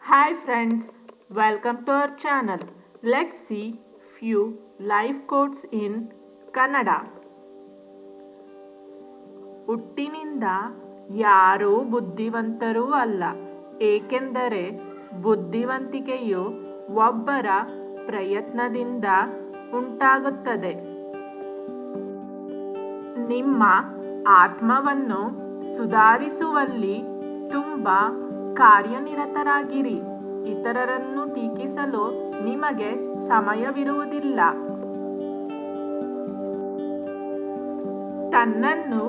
Hi friends, welcome to our channel. Let's see few life quotes in Kannada. ಹುಟ್ಟಿನಿಂದ ಯಾರೂ ಬುದ್ಧಿವಂತರೂ ಅಲ್ಲ, ಏಕೆಂದರೆ ಬುದ್ಧಿವಂತಿಕೆಯು ಒಬ್ಬರ ಪ್ರಯತ್ನದಿಂದ ಉಂಟಾಗುತ್ತದೆ. ನಿಮ್ಮ ಆತ್ಮವನ್ನು ಸುಧಾರಿಸುವಲ್ಲಿ ತುಂಬ ಕಾರ್ಯನಿರತರಾಗಿರಿ. ಇತರರನ್ನು ಟೀಕಿಸಲು ನಿಮಗೆ ಸಮಯವಿರುವುದಿಲ್ಲ. ತನ್ನನ್ನು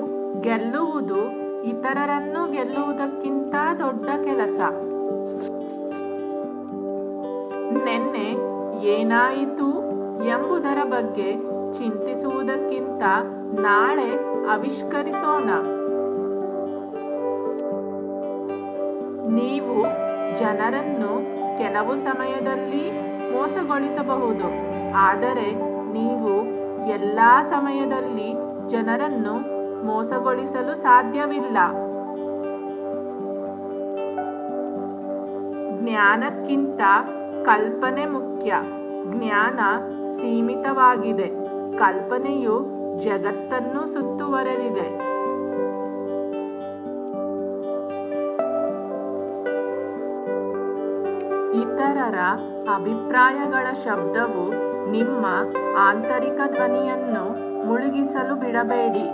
ಗೆಲ್ಲುವುದು ಇತರರನ್ನು ಗೆಲ್ಲುವುದಕ್ಕಿಂತ ದೊಡ್ಡ ಕೆಲಸ. ನೆನ್ನೆ ಏನಾಯಿತು ಎಂಬುದರ ಬಗ್ಗೆ ಚಿಂತಿಸುವುದಕ್ಕಿಂತ ನಾಳೆ ಆವಿಷ್ಕರಿಸೋಣ. ನೀವು ಜನರನ್ನು ಕೆಲವು ಸಮಯದಲ್ಲಿ ಮೋಸಗೊಳಿಸಬಹುದು, ಆದರೆ ನೀವು ಎಲ್ಲ ಸಮಯದಲ್ಲಿ ಜನರನ್ನು ಮೋಸಗೊಳಿಸಲು ಸಾಧ್ಯವಿಲ್ಲ. ಜ್ಞಾನಕ್ಕಿಂತ ಕಲ್ಪನೆ ಮುಖ್ಯ. ಜ್ಞಾನ ಸೀಮಿತವಾಗಿದೆ, ಕಲ್ಪನೆಯು ಜಗತ್ತನ್ನು ಸುತ್ತುವರೆದಿದೆ. ಇತರರ ಅಭಿಪ್ರಾಯಗಳ ಶಬ್ದವು ನಿಮ್ಮ ಆಂತರಿಕ ಧ್ವನಿಯನ್ನು ಮುಳುಗಿಸಲು ಬಿಡಬೇಡಿ.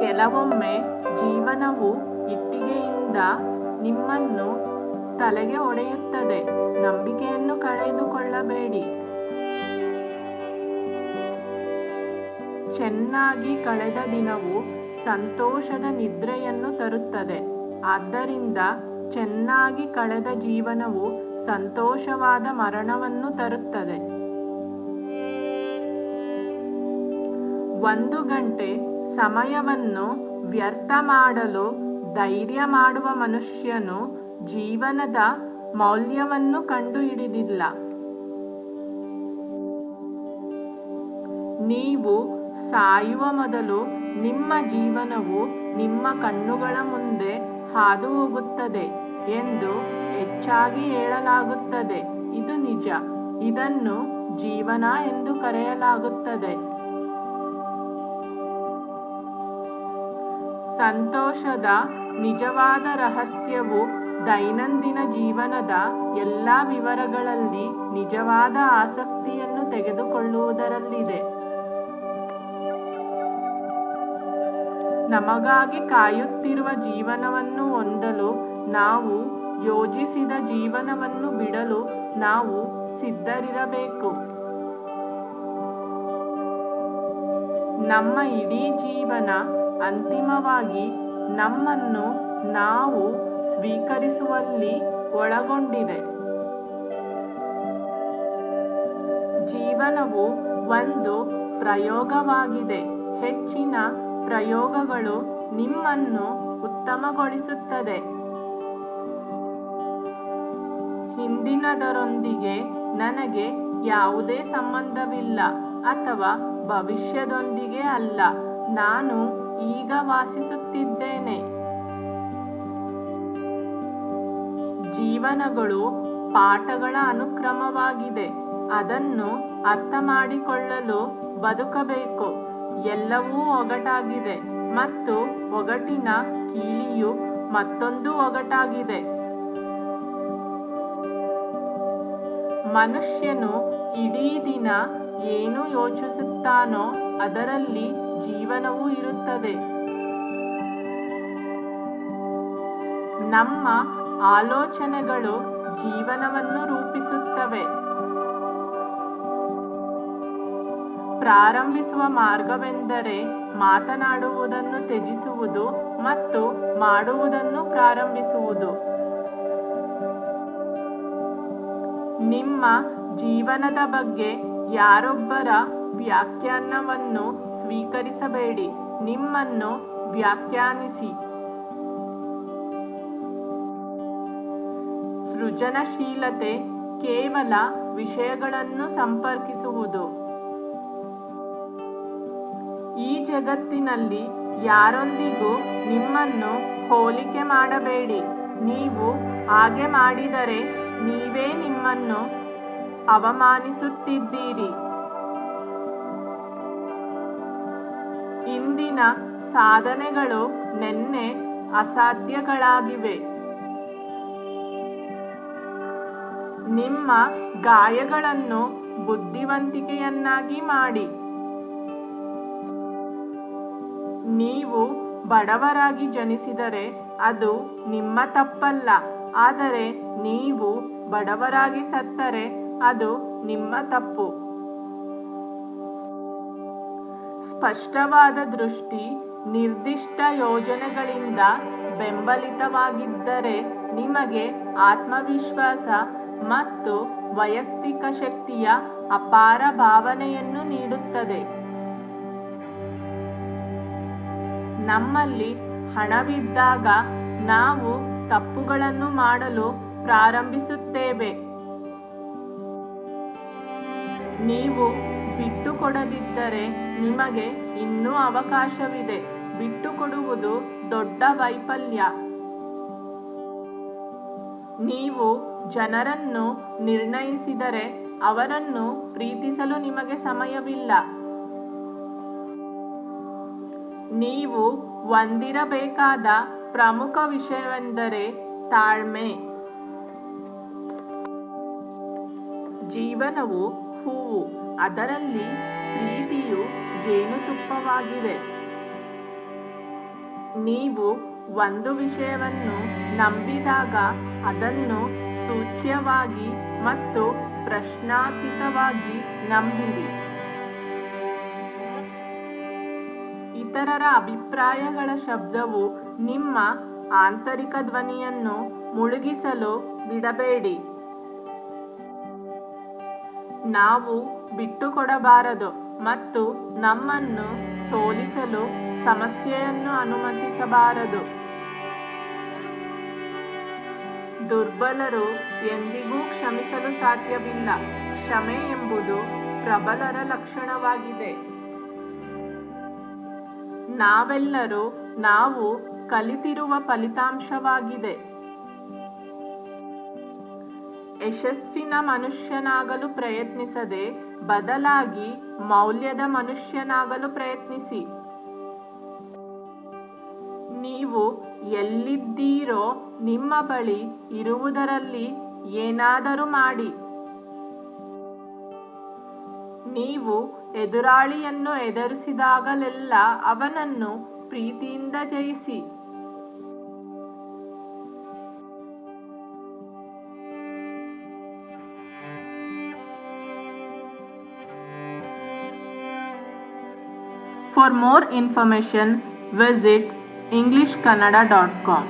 ಕೆಲವೊಮ್ಮೆ ಜೀವನವು ಇಟ್ಟಿಗೆಯಿಂದ ನಿಮ್ಮನ್ನು ತಲೆಗೆ ಹೊಡೆಯುತ್ತದೆ. ನಂಬಿಕೆಯನ್ನು ಕಳೆದುಕೊಳ್ಳಬೇಡಿ. ಚೆನ್ನಾಗಿ ಕಳೆದ ದಿನವು ಸಂತೋಷದ ನಿದ್ರೆಯನ್ನು ತರುತ್ತದೆ. ಆದ್ದರಿಂದ ಚೆನ್ನಾಗಿ ಕಳೆದ ಜೀವನವು ಸಂತೋಷವಾದ ಮರಣವನ್ನು ತರುತ್ತದೆ. 1 ಗಂಟೆ ಸಮಯವನ್ನು ವ್ಯರ್ಥ ಮಾಡಲು ಧೈರ್ಯ ಮಾಡುವ ಮನುಷ್ಯನು ಜೀವನದ ಮೌಲ್ಯವನ್ನು ಕಂಡುಹಿಡಿದಿಲ್ಲ. ನೀವು ಸಾಯುವ ಮೊದಲು ನಿಮ್ಮ ಜೀವನವು ನಿಮ್ಮ ಕಣ್ಣುಗಳ ಮುಂದೆ ಹಾದು ಹೋಗುತ್ತದೆ ಎಂದು ಹೆಚ್ಚಾಗಿ ಹೇಳಲಾಗುತ್ತದೆ. ಇದು ನಿಜ. ಇದನ್ನು ಜೀವನ ಎಂದು ಕರೆಯಲಾಗುತ್ತದೆ. ಸಂತೋಷದ ನಿಜವಾದ ರಹಸ್ಯವು ದೈನಂದಿನ ಜೀವನದ ಎಲ್ಲ ವಿವರಗಳಲ್ಲಿ ನಿಜವಾದ ಆಸಕ್ತಿಯನ್ನು ತೆಗೆದುಕೊಳ್ಳುವುದರಲ್ಲಿದೆ. ನಮಗಾಗಿ ಕಾಯುತ್ತಿರುವ ಜೀವನವನ್ನು ಹೊಂದಲು ನಾವು ಯೋಜಿಸಿದ ಜೀವನವನ್ನು ಬಿಡಲು ನಾವು ಸಿದ್ಧರಿರಬೇಕು. ನಮ್ಮ ಇಡೀ ಜೀವನ ಅಂತಿಮವಾಗಿ ನಮ್ಮನ್ನು ನಾವು ಸ್ವೀಕರಿಸುವಲ್ಲಿ ಒಳಗೊಂಡಿದೆ. ಜೀವನವು ಒಂದು ಪ್ರಯೋಗವಾಗಿದೆ. ಹೆಚ್ಚಿನ ಪ್ರಯೋಗಗಳು ನಿಮ್ಮನ್ನು ಉತ್ತಮಗೊಳಿಸುತ್ತದೆ. ಹಿಂದಿನದರೊಂದಿಗೆ ನನಗೆ ಯಾವುದೇ ಸಂಬಂಧವಿಲ್ಲ ಅಥವಾ ಭವಿಷ್ಯದೊಂದಿಗೆ ಅಲ್ಲ. ನಾನು ಈಗ ವಾಸಿಸುತ್ತಿದ್ದೇನೆ. ಜೀವನಗಳು ಪಾಠಗಳ ಅನುಕ್ರಮವಾಗಿದೆ. ಅದನ್ನು ಅರ್ಥ ಮಾಡಿಕೊಳ್ಳಲು ಬದುಕಬೇಕು. ಎಲ್ಲವೂ ಒಗಟಾಗಿದೆ ಮತ್ತು ಒಗಟಿನ ಕೀಲಿಯು ಮತ್ತೊಂದು ಒಗಟಾಗಿದೆ. ಮನುಷ್ಯನು ಇಡೀ ದಿನ ಏನು ಯೋಚಿಸುತ್ತಾನೋ ಅದರಲ್ಲಿ ಜೀವನವೂ ಇರುತ್ತದೆ. ನಮ್ಮ ಆಲೋಚನೆಗಳು ಜೀವನವನ್ನು ರೂಪಿಸುತ್ತವೆ. ಪ್ರಾರಂಭಿಸುವ ಮಾರ್ಗವೆಂದರೆ ಮಾತನಾಡುವುದನ್ನು ತ್ಯಜಿಸುವುದು ಮತ್ತು ಮಾಡುವುದನ್ನು ಪ್ರಾರಂಭಿಸುವುದು. ನಿಮ್ಮ ಜೀವನದ ಬಗ್ಗೆ ಯಾರೊಬ್ಬರ ವ್ಯಾಖ್ಯಾನವನ್ನು ಸ್ವೀಕರಿಸಬೇಡಿ. ನಿಮ್ಮನ್ನು ವ್ಯಾಖ್ಯಾನಿಸಿ. ಸೃಜನಶೀಲತೆ ಕೇವಲ ವಿಷಯಗಳನ್ನು ಸಂಪರ್ಕಿಸುವುದು. ಈ ಜಗತ್ತಿನಲ್ಲಿ ಯಾರೊಂದಿಗೂ ನಿಮ್ಮನ್ನು ಹೋಲಿಕೆ ಮಾಡಬೇಡಿ. ನೀವು ಹಾಗೆ ಮಾಡಿದರೆ ನೀವೇ ನಿಮ್ಮನ್ನು ಅವಮಾನಿಸುತ್ತಿದ್ದೀರಿ. ಇಂದಿನ ಸಾಧನೆಗಳು ನೆನ್ನೆ ಅಸಾಧ್ಯಗಳಾಗಿವೆ. ನಿಮ್ಮ ಗಾಯಗಳನ್ನು ಬುದ್ಧಿವಂತಿಕೆಯನ್ನಾಗಿ ಮಾಡಿ. ನೀವು ಬಡವರಾಗಿ ಜನಿಸಿದರೆ ಅದು ನಿಮ್ಮ ತಪ್ಪಲ್ಲ, ಆದರೆ ನೀವು ಬಡವರಾಗಿ ಸತ್ತರೆ ಅದು ನಿಮ್ಮ ತಪ್ಪು. ಸ್ಪಷ್ಟವಾದ ದೃಷ್ಟಿ ನಿರ್ದಿಷ್ಟ ಯೋಜನೆಗಳಿಂದ ಬೆಂಬಲಿತವಾಗಿದ್ದರೆ ನಿಮಗೆ ಆತ್ಮವಿಶ್ವಾಸ ಮತ್ತು ವೈಯಕ್ತಿಕ ಶಕ್ತಿಯ ಅಪಾರ ಭಾವನೆಯನ್ನು ನೀಡುತ್ತದೆ. ನಮ್ಮಲ್ಲಿ ಹಣವಿದ್ದಾಗ ನಾವು ತಪ್ಪುಗಳನ್ನು ಮಾಡಲು ಪ್ರಾರಂಭಿಸುತ್ತೇವೆ. ನೀವು ಬಿಟ್ಟುಕೊಡದಿದ್ದರೆ ನಿಮಗೆ ಇನ್ನೂ ಅವಕಾಶವಿದೆ. ಬಿಟ್ಟುಕೊಡುವುದು ದೊಡ್ಡ ವೈಫಲ್ಯ. ನೀವು ಜನರನ್ನು ನಿರ್ಣಯಿಸಿದರೆ ಅವರನ್ನು ಪ್ರೀತಿಸಲು ನಿಮಗೆ ಸಮಯವಿಲ್ಲ. ನೀವು ಹೊಂದಿರಬೇಕಾದ ಪ್ರಮುಖ ವಿಷಯವೆಂದರೆ ತಾಳ್ಮೆ. ಜೀವನವು ಹೂವು, ಅದರಲ್ಲಿ ಪ್ರೀತಿಯು ಜೇನುತುಪ್ಪವಾಗಿದೆ. ನೀವು ಒಂದು ವಿಷಯವನ್ನು ನಂಬಿದಾಗ ಅದನ್ನು ಸೂಚ್ಯವಾಗಿ ಮತ್ತು ಪ್ರಶ್ನಾತೀತವಾಗಿ ನಂಬಿರಿ. ಇತರರ ಅಭಿಪ್ರಾಯಗಳ ಶಬ್ದವು ನಿಮ್ಮ ಆಂತರಿಕ ಧ್ವನಿಯನ್ನು ಮುಳುಗಿಸಲು ಬಿಡಬೇಡಿ. ನಾವು ಬಿಟ್ಟುಕೊಡಬಾರದು ಮತ್ತು ನಮ್ಮನ್ನು ಸೋಲಿಸಲು ಸಮಸ್ಯೆಯನ್ನು ಅನುಮತಿಸಬಾರದು. ದುರ್ಬಲರು ಎಂದಿಗೂ ಕ್ಷಮಿಸಲು ಸಾಧ್ಯವಿಲ್ಲ. ಕ್ಷಮೆ ಎಂಬುದು ಪ್ರಬಲರ ಲಕ್ಷಣವಾಗಿದೆ. ನಾವೆಲ್ಲರೂ ನಾವು ಕಲಿತಿರುವ ಫಲಿತಾಂಶವಾಗಿದೆ. ಯಶಸ್ಸಿನ ಮನುಷ್ಯನಾಗಲು ಪ್ರಯತ್ನಿಸದೆ ಬದಲಾಗಿ ಮೌಲ್ಯದ ಮನುಷ್ಯನಾಗಲು ಪ್ರಯತ್ನಿಸಿ. ನೀವು ಎಲ್ಲಿದ್ದೀರೋ ನಿಮ್ಮ ಬಳಿ ಇರುವುದರಲ್ಲಿ ಏನಾದರೂ ಮಾಡಿ. ನೀವು ಎದುರಾಳಿಯನ್ನು ಎದುರಿಸಿದಾಗಲೆಲ್ಲ ಅವನನ್ನು ಪ್ರೀತಿಯಿಂದ ಜಯಿಸಿ. For more information, visit EnglishKannada.com.